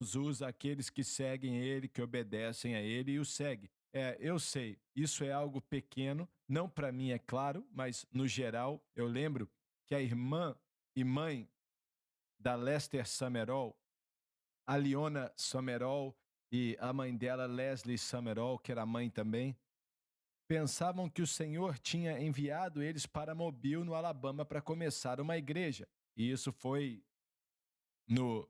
usa aqueles que seguem ele, que obedecem a ele e o seguem. Eu sei, isso é algo pequeno, não para mim, é claro, mas no geral, eu lembro que a irmã e mãe da Lester Summerall, a Liona Summerall e a mãe dela, Leslie Summerall, que era mãe também, pensavam que o Senhor tinha enviado eles para Mobile, no Alabama, para começar uma igreja. E isso foi no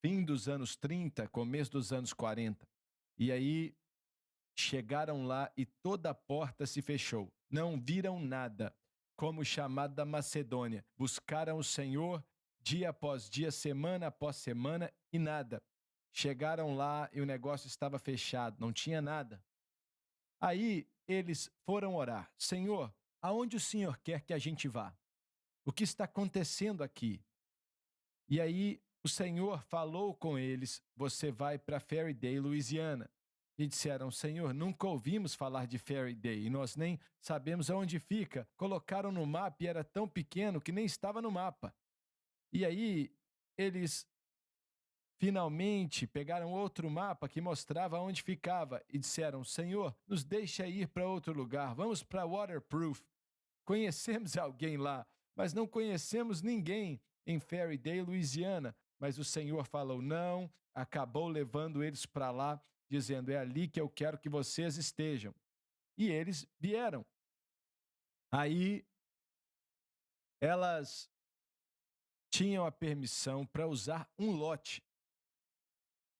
fim dos anos 30, começo dos anos 40. E aí chegaram lá e toda a porta se fechou. Não viram nada. Como o chamado da Macedônia. Buscaram o Senhor dia após dia, semana após semana e nada. Chegaram lá e o negócio estava fechado, não tinha nada. Aí eles foram orar: Senhor, aonde o Senhor quer que a gente vá? O que está acontecendo aqui? E aí o Senhor falou com eles: você vai para Faraday, Louisiana. E disseram: Senhor, nunca ouvimos falar de Faraday e nós nem sabemos aonde fica. Colocaram no mapa e era tão pequeno que nem estava no mapa. E aí eles finalmente pegaram outro mapa que mostrava onde ficava e disseram: Senhor, nos deixa ir para outro lugar, vamos para Waterproof. Conhecemos alguém lá, mas não conhecemos ninguém em Faraday, Louisiana. Mas o Senhor falou não, acabou levando eles para lá, dizendo: é ali que eu quero que vocês estejam. E eles vieram. Aí elas tinham a permissão para usar um lote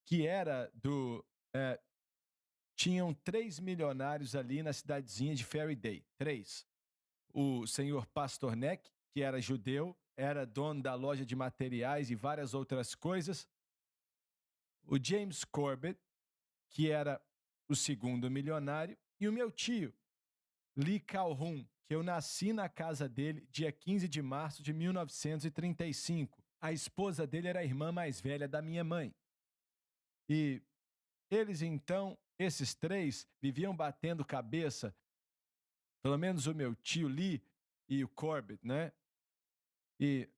que era do. eh, Tinham 3 milionários ali na cidadezinha de Faraday. Três. O senhor Pastornek, que era judeu, era dono da loja de materiais e várias outras coisas. O James Corbett, que era o segundo milionário. E o meu tio, Lee Calhoun, que eu nasci na casa dele dia 15 de março de 1935. A esposa dele era a irmã mais velha da minha mãe. E eles então, esses três, viviam batendo cabeça, pelo menos o meu tio Lee e o Corbett, né? E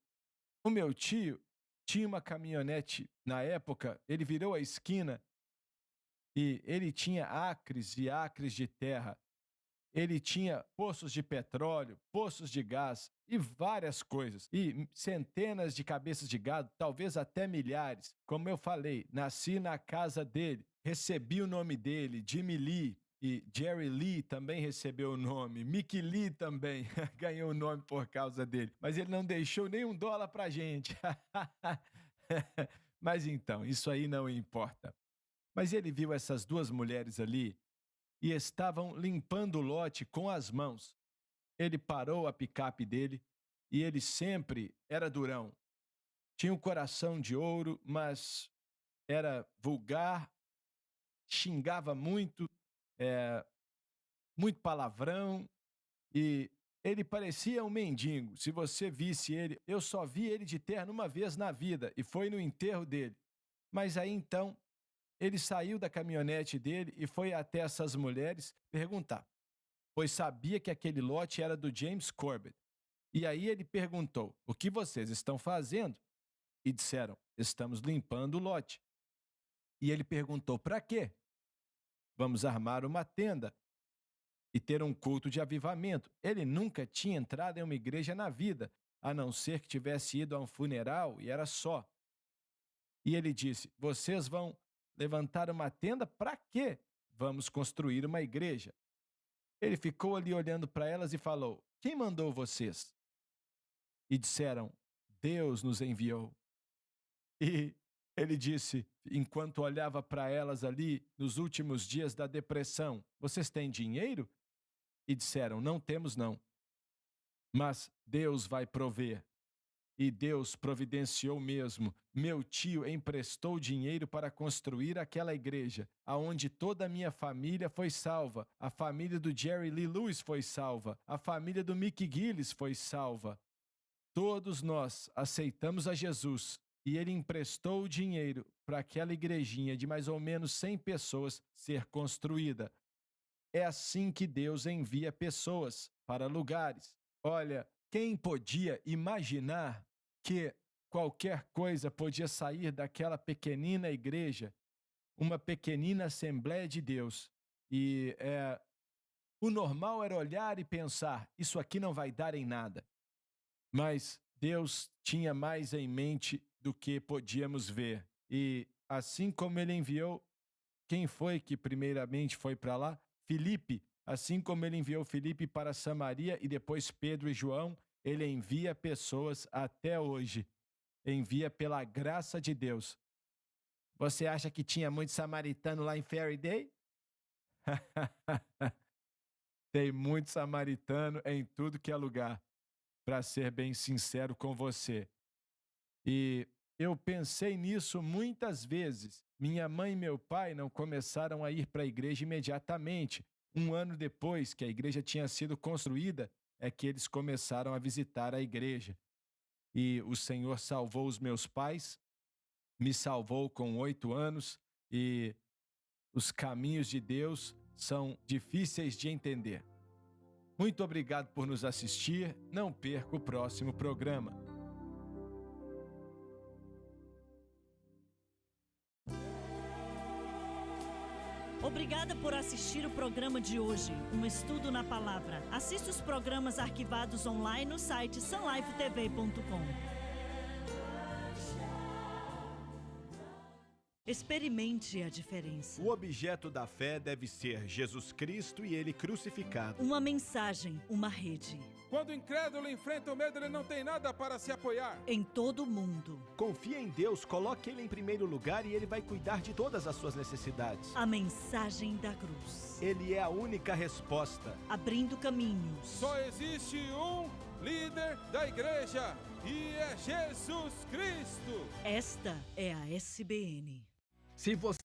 o meu tio tinha uma caminhonete na época, ele virou a esquina e ele tinha acres e acres de terra. Ele tinha poços de petróleo, poços de gás e várias coisas. E centenas de cabeças de gado, talvez até milhares. Como eu falei, nasci na casa dele, recebi o nome dele, Jimmy Lee. E Jerry Lee também recebeu o nome. Mickey Lee também ganhou o nome por causa dele. Mas ele não deixou nem $1 pra gente. Mas então, isso aí não importa. Mas ele viu essas duas mulheres ali e estavam limpando o lote com as mãos. Ele parou a picape dele e ele sempre era durão. Tinha um coração de ouro, mas era vulgar, xingava muito, eh, muito palavrão e ele parecia um mendigo. Se você visse ele, eu só vi ele de terno uma vez na vida e foi no enterro dele. Mas aí então ele saiu da caminhonete dele e foi até essas mulheres perguntar, pois sabia que aquele lote era do James Corbett. E aí ele perguntou: o que vocês estão fazendo? E disseram: estamos limpando o lote. E ele perguntou: para quê? Vamos armar uma tenda e ter um culto de avivamento. Ele nunca tinha entrado em uma igreja na vida, a não ser que tivesse ido a um funeral e era só. E ele disse: vocês vão levantar uma tenda para quê? Vamos construir uma igreja. Ele ficou ali olhando para elas e falou: quem mandou vocês? E disseram: Deus nos enviou. E ele disse, enquanto olhava para elas ali nos últimos dias da depressão: vocês têm dinheiro? E disseram: não temos não, mas Deus vai prover. E Deus providenciou mesmo. Meu tio emprestou dinheiro para construir aquela igreja, aonde toda a minha família foi salva. A família do Jerry Lee Lewis foi salva. A família do Mickey Gillis foi salva. Todos nós aceitamos a Jesus e ele emprestou o dinheiro para aquela igrejinha de mais ou menos 100 pessoas ser construída. É assim que Deus envia pessoas para lugares. Olha, quem podia imaginar que qualquer coisa podia sair daquela pequenina igreja, uma pequenina Assembleia de Deus. E o normal era olhar e pensar, isso aqui não vai dar em nada. Mas Deus tinha mais em mente do que podíamos ver. E assim como ele enviou, quem foi que primeiramente foi para lá? Filipe. Assim como ele enviou Filipe para Samaria e depois Pedro e João, ele envia pessoas até hoje. Envia pela graça de Deus. Você acha que tinha muito samaritano lá em Faraday? Tem muito samaritano em tudo que é lugar, para ser bem sincero com você. E eu pensei nisso muitas vezes. Minha mãe e meu pai não começaram a ir para a igreja imediatamente. Um ano depois que a igreja tinha sido construída, é que eles começaram a visitar a igreja. E o Senhor salvou os meus pais, me salvou com 8 anos, e os caminhos de Deus são difíceis de entender. Muito obrigado por nos assistir. Não perca o próximo programa. Obrigada por assistir o programa de hoje, um estudo na palavra. Assista os programas arquivados online no site sunlifetv.com. Experimente a diferença. O objeto da fé deve ser Jesus Cristo e Ele crucificado. Uma mensagem, uma rede. Quando o incrédulo enfrenta o medo, ele não tem nada para se apoiar. Em todo o mundo. Confie em Deus, coloque Ele em primeiro lugar e Ele vai cuidar de todas as suas necessidades. A mensagem da cruz. Ele é a única resposta. Abrindo caminhos. Só existe um líder da igreja e é Jesus Cristo. Esta é a SBN. Se você